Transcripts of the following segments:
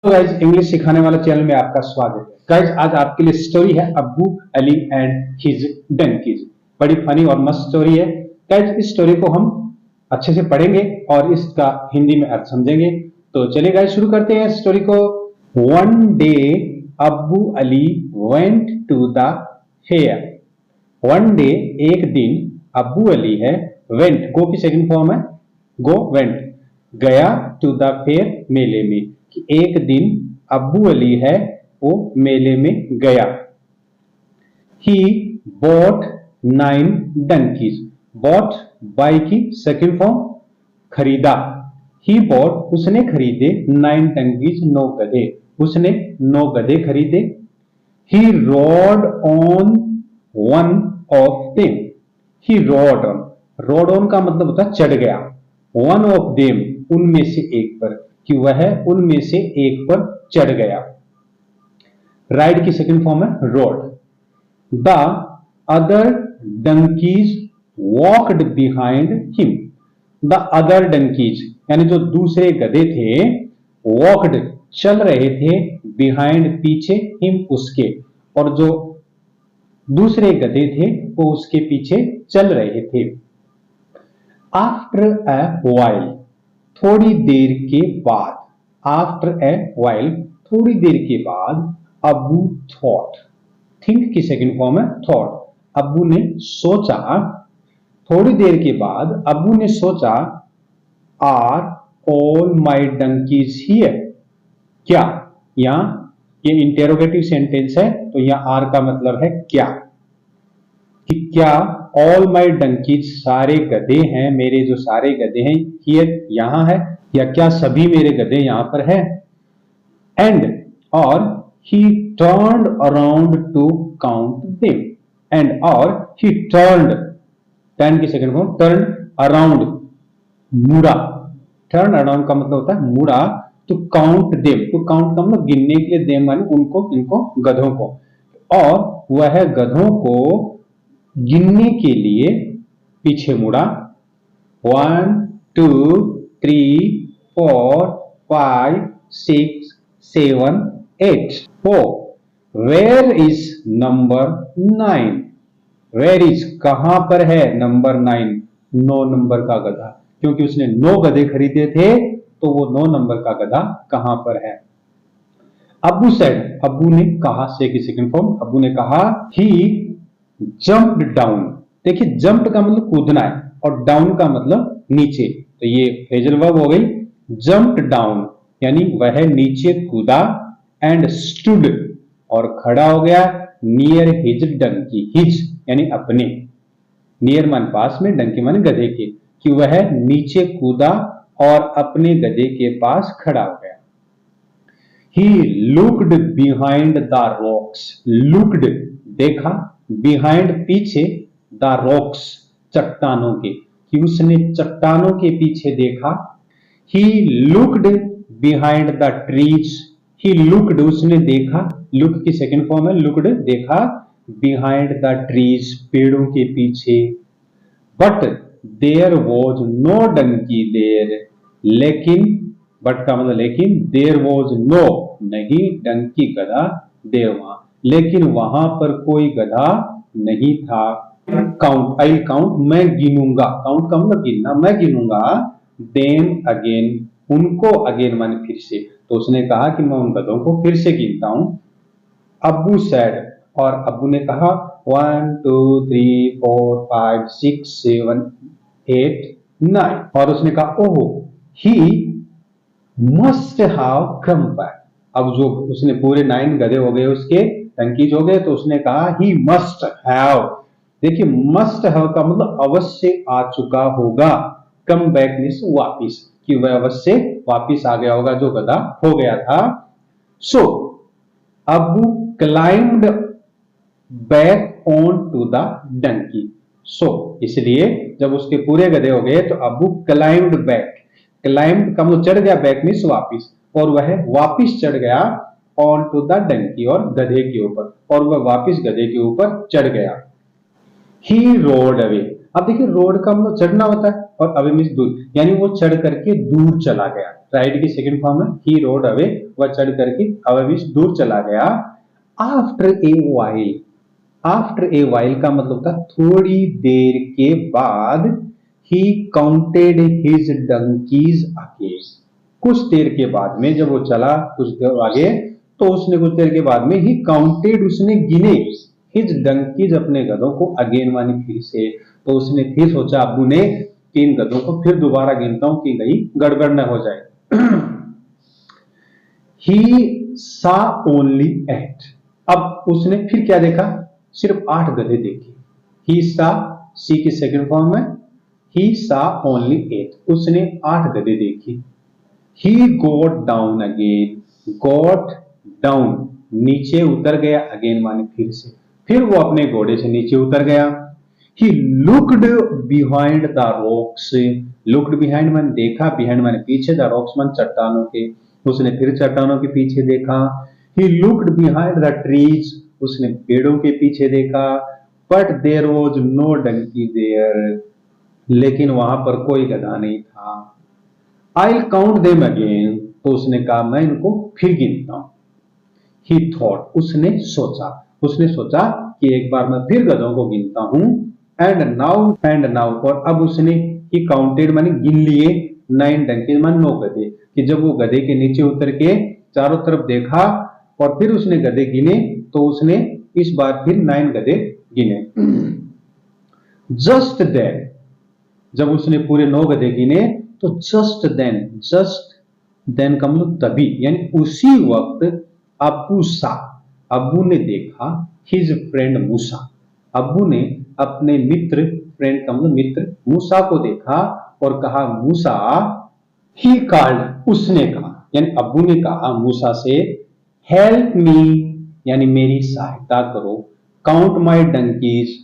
तो guys English सिखाने वाले चैनल में आपका स्वागत है। गाइज आज आपके लिए स्टोरी है अब्बू अली एंड हिज डंकीज। बड़ी फनी और मस्त स्टोरी है। गाइज इस स्टोरी को हम अच्छे से पढ़ेंगे और इसका हिंदी में अर्थ समझेंगे। तो चलिए गाइज शुरू करते हैं स्टोरी को। One day Abbu Ali went to the fair. One day एक दिन अब्बू अली है, वेंट गो की सेकंड फॉर्म है, गो वेंट गया, टू द फेयर मेले में, कि एक दिन अब्बू अली है वो मेले में गया। He bought 9 donkeys. Bot by की सेकंड फॉर्म खरीदा। ही बॉट उसने खरीदे 9 डंकीज 9 गधे। उसने 9 गधे खरीदे। He rode on one of them. He rode on का मतलब होता है चढ़ गया। वन ऑफ देम उनमें से एक पर, कि वह उनमें से एक पर चढ़ गया। राइड की सेकंड फॉर्म है road. The other donkeys walked behind him. The other donkeys यानी जो दूसरे गधे थे, वॉक्ड चल रहे थे, बिहाइंड पीछे, हिम उसके, और जो दूसरे गधे थे वो उसके पीछे चल रहे थे। आफ्टर अ वाइल थोड़ी देर के बाद, आफ्टर ए वाइल थोड़ी देर के बाद, अब्बू थॉट, थिंक की सेकंड फॉर्म है थॉट, अब्बू ने सोचा। थोड़ी देर के बाद अब्बू ने सोचा, are all my donkeys here. क्या, यहां ये इंटेरोगेटिव सेंटेंस है तो यहां आर का मतलब है क्या, कि क्या ऑल माई डंकीज सारे गधे हैं, मेरे जो सारे गधे हैं, हियर यहां है, या क्या सभी मेरे गधे यहां पर है। एंड और he turned around to count them. And और ही टर्न्ड, टर्न की सेकंड फॉर्म टर्न अराउंड, मुड़ा। टर्न अराउंड का मतलब होता है मुड़ा। To count them, to count का मतलब गिनने के लिए, देम माने उनको, इनको गधों को, और वह गधों को गिनने के लिए पीछे मुड़ा। 1 2 3 4 5 6 7 8। Oh where is number 9। Where is कहां पर है, नंबर 9 9 नंबर का गधा, क्योंकि उसने 9 गधे खरीदे थे तो वो 9 नंबर का गधा कहां पर है। अब्बू सेड, अब्बू ने कहा, से की सेकंड फॉर्म, अब्बू ने कहा। ही जंप्ड डाउन। देखिए जंप्ड का मतलब कूदना है और डाउन का मतलब नीचे, तो ये फ्रेजल वर्ब हो गई। जंप्ड डाउन यानी वह नीचे कूदा। एंड स्टूड और खड़ा हो गया। नियर हिज डंकी, हिज यानी अपने, नियर मान पास में, डंकी मान गधे के, कि वह नीचे कूदा और अपने गधे के पास खड़ा हो गया। He looked behind the rocks. Looked देखा, behind पीछे, the rocks चट्टानों के, कि उसने चट्टानों के पीछे देखा। He looked behind the trees. He looked उसने देखा, look की सेकंड फॉर्म है looked देखा, behind the trees पेड़ों के पीछे। But there was no donkey there. लेकिन, बट का मतलब लेकिन, देयर वॉज नो नहीं, डंकी गधा, देर वहां, लेकिन वहां पर कोई गधा नहीं था। काउंट, आई काउंट मैं गिनूंगा, काउंट का मतलब गिनना, मैं गिनूंगा। देम अगेन उनको, अगेन माने फिर से, तो उसने कहा कि मैं उन गधों को फिर से गिनता हूं। अब्बू सैड, और अब्बू ने कहा 1 2 3 4 5 6 7 8 9, और उसने कहा ओहो he must have come back. अब जो उसने पूरे 9 गधे हो गए, उसके डंकीज हो गए, तो उसने कहा ही मस्ट हैव। देखिए मस्ट हैव का मतलब अवश्य आ चुका होगा, कम बैक मींस वापिस, कि वह अवश्य वापिस आ गया होगा जो गधा हो गया था। So Abbu climbed back on to the donkey. So इसलिए जब उसके पूरे गधे हो गए तो अब्बू क्लाइम्ड बैक, क्लाइम्ड का मतलब चढ़ गया, बैक मींस वापिस, और वह वापिस चढ़ गया ऑन टू द डंकी और गधे के ऊपर, और वह वापिस गधे के ऊपर चढ़ गया। ही रोड अवे। अब देखिए रोड का मतलब चढ़ना होता है, और अवे मीन्स दूर, यानी वो चढ़ करके दूर चला गया। राइड की सेकंड फॉर्म है ही रोड अवे, वह चढ़ करके, अवे मीन्स दूर चला गया। After a while, after a while का मतलब था थोड़ी देर के बाद। He counted his donkeys again, कुछ देर के बाद में जब वो चला कुछ देर आगे, तो उसने कुछ देर के बाद में ही काउंटेड, उसने गिने, हिज डंकीज अपने गधों को, अगेन मानी फिर से। तो उसने फिर सोचा अब्बू ने कि इन गधों को फिर दोबारा गिनता हूं कि कहीं गड़बड़ न हो जाए। ही सा ओनली 8, अब उसने फिर क्या देखा, सिर्फ 8 गधे देखे। ही सा, सी की सेकंड फॉर्म है, ही सा ओनली 8, उसने 8 गधे देखे। ही गोट डाउन अगेन, गॉट डाउन नीचे उतर गया, अगेन माने फिर से, फिर वो अपने घोड़े से नीचे उतर गया। ही looked behind the rocks, looked behind माने देखा, बिहाइंड माने पीछे, द रॉक्स माने चट्टानों के, उसने फिर चट्टानों के पीछे देखा। He looked behind the trees, उसने पेड़ों के पीछे देखा। But there was no donkey there, लेकिन वहां पर कोई गधा नहीं था। आई काउंट देम अगेन, तो उसने कहा मैं इनको फिर गिनता हूं। ही थॉट, उसने सोचा कि एक बार मैं फिर गधों को गिनता हूं। एंड नाउ, और अब उसने ही काउंटेड माने गिन लिए 9 डंकीज माने 9 गधे, कि जब वो गधे के नीचे उतर के चारों तरफ देखा और फिर उसने गधे गिने, तो उसने इस बार फिर 9 गधे गिने। जस्ट देन, जब उसने पूरे 9 गधे गिने, तो जस्ट देन का मतलब तभी, यानी उसी वक्त अब्बू ने देखा हिज फ्रेंड मूसा, अब्बू ने अपने मित्र, फ्रेंड का मतलब मित्र, मूसा को देखा और कहा मूसा, ही कॉल्ड, उसने कहा, यानी अब्बू ने कहा मूसा से, हेल्प मी, यानी मेरी सहायता करो, काउंट माई डंकीज,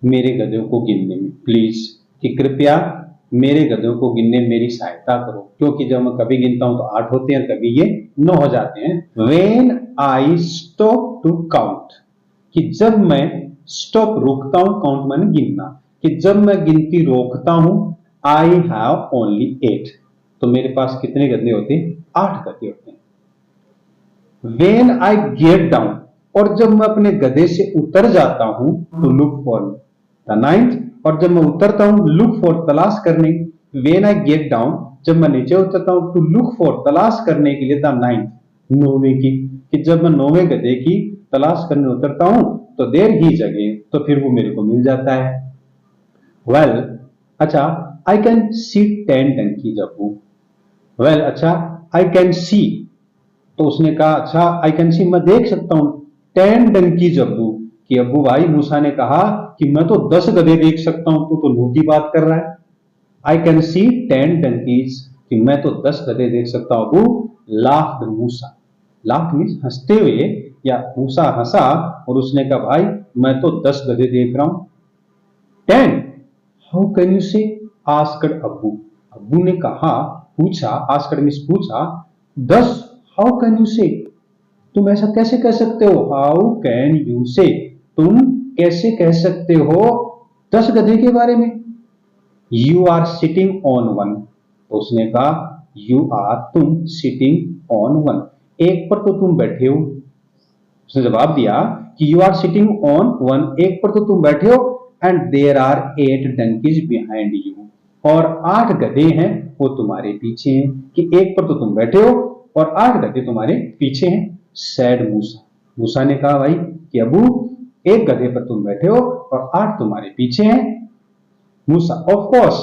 मेरे गधों को गिनने में प्लीज, कि कृपया मेरे गधों को गिनने में मेरी सहायता करो, क्योंकि जब मैं कभी गिनता हूं तो 8 होते हैं, कभी ये 9 हो जाते हैं। When I stop to count, कि जब मैं स्टॉप रुकता हूं, काउंट माने गिनना, कि जब मैं गिनती रोकता हूं, आई हैव ओनली 8, तो मेरे पास कितने गधे होते हैं, 8 गधे होते हैं। वेन आई गेट डाउन, और जब मैं अपने गधे से उतर जाता हूं, तो लुक फॉर द 9th, और जब मैं उतरता हूं, लुक फॉर तलाश करने। वेन आई गेट डाउन, जब मैं नीचे उतरता हूं, टू लुक फॉर तलाश करने के लिए, द 9th, 9वें की, कि जब मैं 9वें गधे की तलाश करने उतरता हूं, तो देर ही जगह, तो फिर वो मेरे को मिल जाता है। वेल, अच्छा, आई कैन सी 10 डंकी अब्बू, वेल, अच्छा, आई कैन सी, तो उसने कहा अच्छा, आई कैन सी, मैं देख सकता हूं, 10 डंकीज अब्बू, कि अब्बू भाई, मूसा ने कहा कि मैं तो 10 गधे देख सकता हूं, तू तो 9 की बात कर रहा है। आई कैन सी 10 डंकीज, कि मैं तो 10 गधे देख सकता हूं अब्बू। लाफ्ड मूसा, लाफ्ड मीन्स हंसते हुए, या मूसा हंसा और उसने कहा भाई मैं तो 10 गधे देख रहा हूं। 10, हाउ कैन यू से, आस्क्ड अब्बू, अब्बू ने कहा, पूछा, आस्क्ड मीन्स पूछा, 10, हाउ कैन यू से, तुम ऐसा कैसे कह सकते हो, हाउ कैन यू से, तुम कैसे कह सकते हो 10 गधे के बारे में। You are sitting on one, तो उसने कहा यू आर, तुम, सिटिंग ऑन वन, एक पर तो तुम बैठे हो। उसने जवाब दिया कि you are sitting on one, एक पर तो तुम बैठे हो, and there are 8 donkeys behind you, और 8 गधे हैं वो तुम्हारे पीछे हैं, कि एक पर तो तुम बैठे हो और 8 गधे तुम्हारे पीछे हैं। सैड मूसा, मूसा ने कहा भाई कि अबू, एक गधे पर तुम बैठे हो और 8 तुम्हारे पीछे हैं। मूसा, ऑफ कोर्स,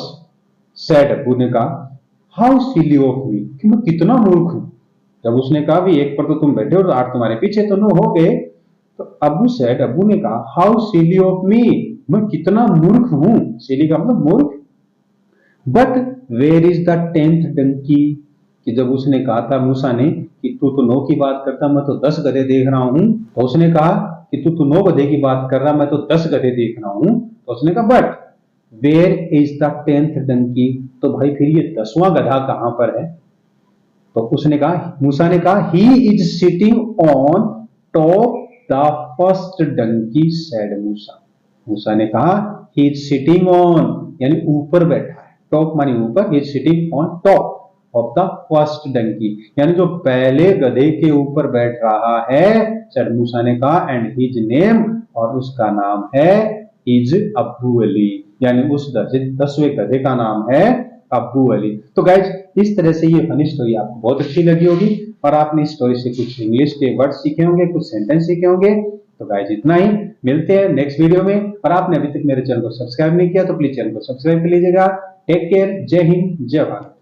सैड अबू ने कहा, हाउ सिली ऑफ मी, कि मैं कितना मूर्ख हूं। जब उसने कहा भी एक पर तो तुम बैठे हो और 8 तुम्हारे पीछे, तो 9 हो गए, तो अबू सैड, अबू ने कहा, हाउ सिली ऑफ मी, मैं कितना मूर्ख हूं, सिली का मतलब मूर्ख। But where is the 10th donkey, कि जब उसने कहा था मूसा ने कि तू तो 9 की बात करता, मैं तो 10 गधे देख रहा हूं, तो उसने कहा कि तू तो 9 गधे की बात कर रहा, मैं तो 10 गधे देख रहा हूं, तो उसने कहा but where is the 10th donkey, तो भाई फिर ये 10वां गधा कहां पर है। तो उसने कहा, मूसा ने कहा, he is sitting on top the first donkey, said Musa, Musa ने कहा ही इज सिटिंग ऑन, यानी ऊपर बैठा है, टॉप मानी ऊपर, he is sitting on top of the first donkey, यानी जो पहले गधे के ऊपर बैठ रहा है, सेड मूसा ने कहा, एंड हिज नेम, और उसका नाम है इज अब्बू अली, यानी उस 10वें गधे का नाम है अब्बू अली। तो गाइज इस तरह से ये फनी स्टोरी आपको बहुत अच्छी लगी होगी और आपने इस स्टोरी से कुछ इंग्लिश के वर्ड सीखे होंगे, कुछ सेंटेंस सीखे होंगे। तो गाइज इतना ही, मिलते हैं नेक्स्ट वीडियो में। और आपने अभी तक मेरे चैनल को सब्सक्राइब नहीं किया तो प्लीज चैनल को सब्सक्राइब कर लीजिएगा। टेक केयर, जय हिंद, जय भारत।